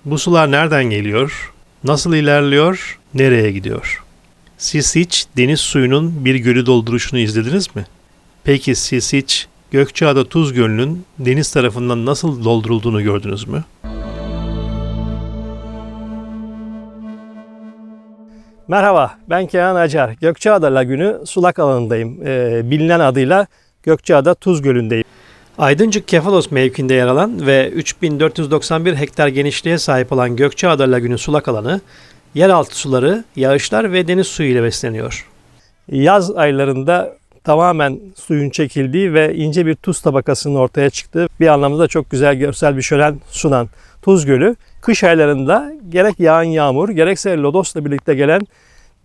Bu sular nereden geliyor? Nasıl ilerliyor? Nereye gidiyor? Siz hiç deniz suyunun bir gölü dolduruşunu izlediniz mi? Peki siz hiç Gökçeada Tuz Gölü'nün deniz tarafından nasıl doldurulduğunu gördünüz mü? Merhaba, ben Kenan Acar. Gökçeada Lagünü sulak alanındayım. Bilinen adıyla Gökçeada Tuz Gölü'ndeyim. Aydıncık Kefalos mevkiinde yer alan ve 3491 hektar genişliğe sahip olan Gökçeada Lagünü sulak alanı, yeraltı suları, yağışlar ve deniz suyu ile besleniyor. Yaz aylarında tamamen suyun çekildiği ve ince bir tuz tabakasının ortaya çıktığı, bir anlamda çok güzel görsel bir şölen sunan Tuz Gölü, kış aylarında gerek yağan yağmur gerekse lodosla birlikte gelen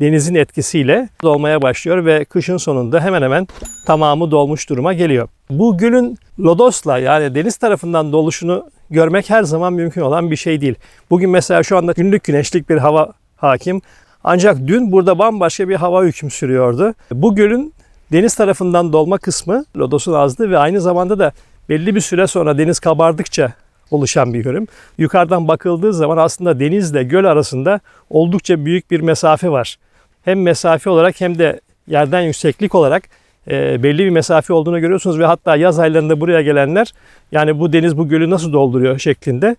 denizin etkisiyle dolmaya başlıyor ve kışın sonunda hemen hemen tamamı dolmuş duruma geliyor. Bu gölün lodosla, yani deniz tarafından doluşunu görmek her zaman mümkün olan bir şey değil. Bugün mesela şu anda günlük güneşlik bir hava hakim. Ancak dün burada bambaşka bir hava hüküm sürüyordu. Bu gölün deniz tarafından dolma kısmı lodosun azlığı ve aynı zamanda da belli bir süre sonra deniz kabardıkça oluşan bir görüm. Yukarıdan bakıldığı zaman aslında denizle göl arasında oldukça büyük bir mesafe var. Hem mesafe olarak hem de yerden yükseklik olarak belli bir mesafe olduğunu görüyorsunuz ve hatta yaz aylarında buraya gelenler, yani bu deniz bu gölü nasıl dolduruyor şeklinde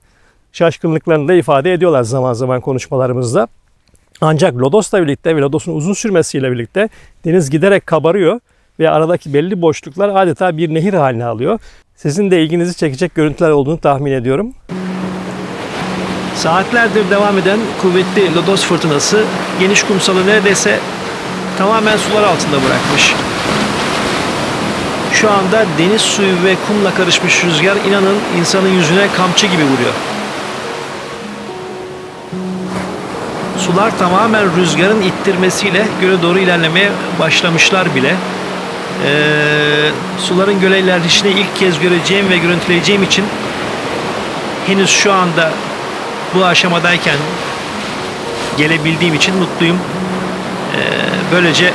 şaşkınlıklarını da ifade ediyorlar zaman zaman konuşmalarımızda. Ancak lodosla birlikte ve lodosun uzun sürmesiyle birlikte deniz giderek kabarıyor ve aradaki belli boşluklar adeta bir nehir haline alıyor. Sizin de ilginizi çekecek görüntüler olduğunu tahmin ediyorum. Saatlerdir devam eden kuvvetli lodos fırtınası geniş kumsalı neredeyse tamamen sular altında bırakmış. Şu anda deniz suyu ve kumla karışmış rüzgar, inanın insanın yüzüne kamçı gibi vuruyor. Sular tamamen rüzgarın ittirmesiyle göle doğru ilerlemeye başlamışlar bile. Suların göle ilerleyişini ilk kez göreceğim ve görüntüleyeceğim için henüz şu anda bu aşamadayken gelebildiğim için mutluyum. Böylece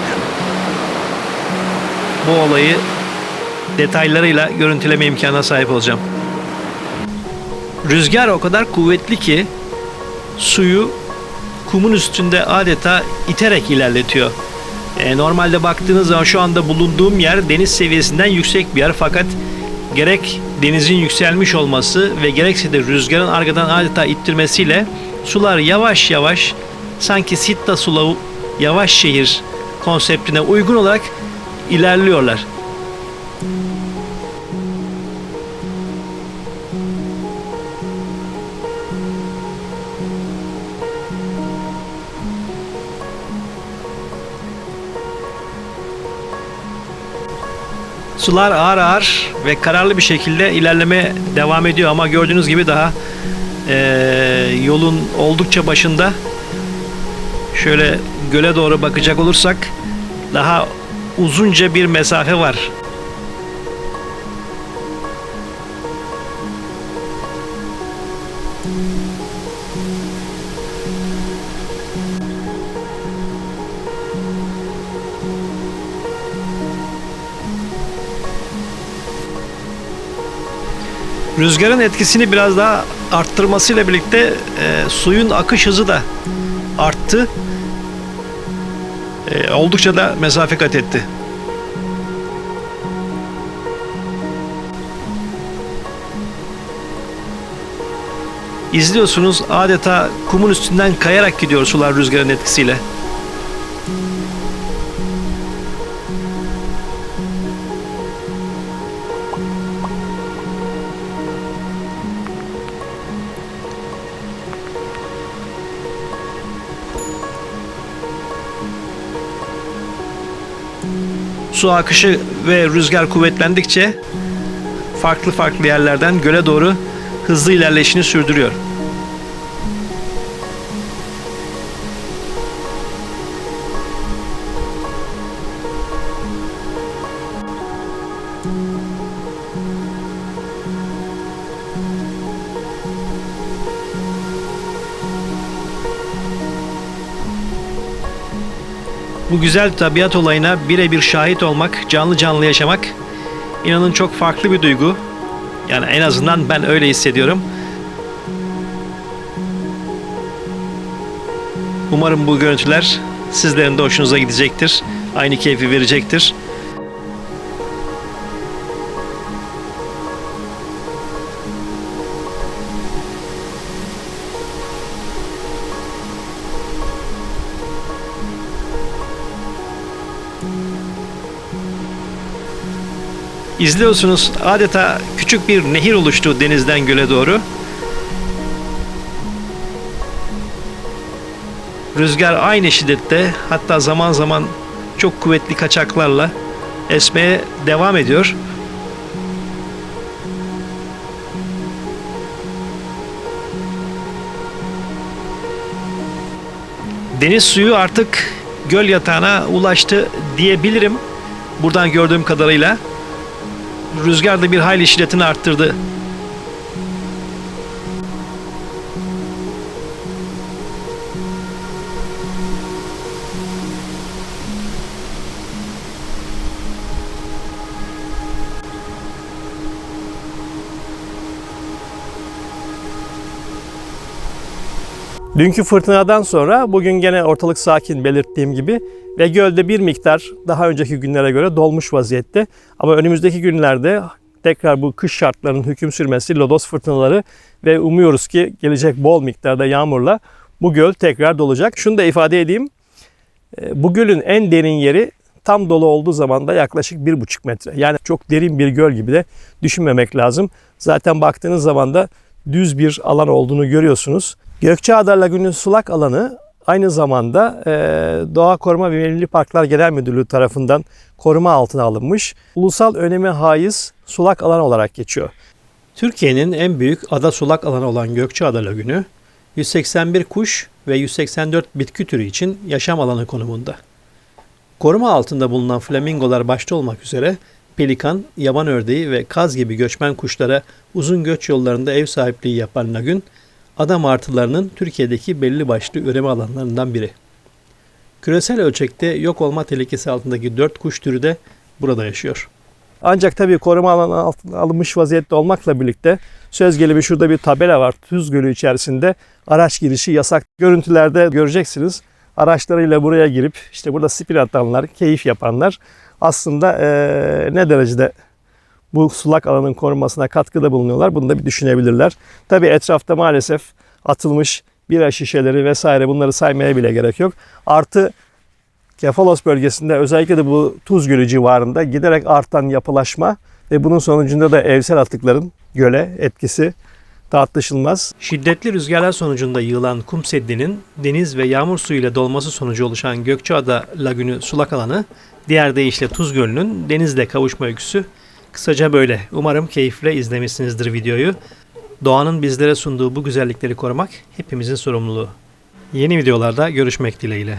bu olayı detaylarıyla görüntüleme imkanına sahip olacağım. Rüzgar o kadar kuvvetli ki suyu kumun üstünde adeta iterek ilerletiyor. Normalde baktığınız zaman şu anda bulunduğum yer deniz seviyesinden yüksek bir yer, fakat gerek denizin yükselmiş olması ve gerekse de rüzgarın arkadan adeta ittirmesiyle sular yavaş yavaş, sanki Sitta Sulu yavaş şehir konseptine uygun olarak ilerliyorlar. Sular ağır ağır ve kararlı bir şekilde ilerlemeye devam ediyor ama gördüğünüz gibi daha yolun oldukça başında. Şöyle göle doğru bakacak olursak daha uzunca bir mesafe var. Rüzgarın etkisini biraz daha arttırmasıyla birlikte suyun akış hızı da arttı. Oldukça da mesafe kat etti. İzliyorsunuz, adeta kumun üstünden kayarak gidiyor sular rüzgarın etkisiyle. Su akışı ve rüzgar kuvvetlendikçe farklı yerlerden göle doğru hızlı ilerleyişini sürdürüyor. Bu güzel tabiat olayına birebir şahit olmak, canlı canlı yaşamak inanın çok farklı bir duygu. Yani en azından ben öyle hissediyorum. Umarım bu görüntüler sizlerin de hoşunuza gidecektir. Aynı keyfi verecektir. İzliyorsunuz, adeta küçük bir nehir oluştu denizden göle doğru. Rüzgar aynı şiddette, hatta zaman zaman çok kuvvetli kaçaklarla esmeye devam ediyor. Deniz suyu artık göl yatağına ulaştı diyebilirim. Buradan gördüğüm kadarıyla rüzgar da bir hayli şiddetini arttırdı. Dünkü fırtınadan sonra bugün gene ortalık sakin belirttiğim gibi ve gölde bir miktar daha önceki günlere göre dolmuş vaziyette. Ama önümüzdeki günlerde tekrar bu kış şartlarının hüküm sürmesi, lodos fırtınaları ve umuyoruz ki gelecek bol miktarda yağmurla bu göl tekrar dolacak. Şunu da ifade edeyim. Bu gölün en derin yeri tam dolu olduğu zaman da yaklaşık 1,5 metre. Yani çok derin bir göl gibi de düşünmemek lazım. Zaten baktığınız zaman da düz bir alan olduğunu görüyorsunuz. Gökçeada Lagünü sulak alanı aynı zamanda Doğa Koruma ve Milli Parklar Genel Müdürlüğü tarafından koruma altına alınmış. Ulusal öneme haiz sulak alan olarak geçiyor. Türkiye'nin en büyük ada sulak alanı olan Gökçeada Lagünü, 181 kuş ve 184 bitki türü için yaşam alanı konumunda. Koruma altında bulunan flamingolar başta olmak üzere pelikan, yaban ördeği ve kaz gibi göçmen kuşlara uzun göç yollarında ev sahipliği yapan lagün, ada martılarının Türkiye'deki belli başlı üreme alanlarından biri. Küresel ölçekte yok olma tehlikesi altındaki 4 kuş türü de burada yaşıyor. Ancak tabii koruma alanı altına alınmış vaziyette olmakla birlikte söz gelimi şurada bir tabela var. Tuz Gölü içerisinde araç girişi yasak. Görüntülerde göreceksiniz. Araçlarıyla buraya girip işte burada spin atanlar, keyif yapanlar aslında ne derecede bu sulak alanın korunmasına katkıda bulunuyorlar. Bunu da bir düşünebilirler. Tabii etrafta maalesef atılmış bira şişeleri vesaire, bunları saymaya bile gerek yok. Artı Kefalos bölgesinde özellikle de bu Tuz Gölü civarında giderek artan yapılaşma ve bunun sonucunda da evsel atıkların göle etkisi tartışılmaz. Şiddetli rüzgarlar sonucunda yığılan kum seddinin deniz ve yağmur suyuyla dolması sonucu oluşan Gökçeada Lagünü sulak alanı, diğer deyişle Tuz Gölü'nün denizle kavuşma öyküsü kısaca böyle. Umarım keyifle izlemişsinizdir videoyu. Doğanın bizlere sunduğu bu güzellikleri korumak hepimizin sorumluluğu. Yeni videolarda görüşmek dileğiyle.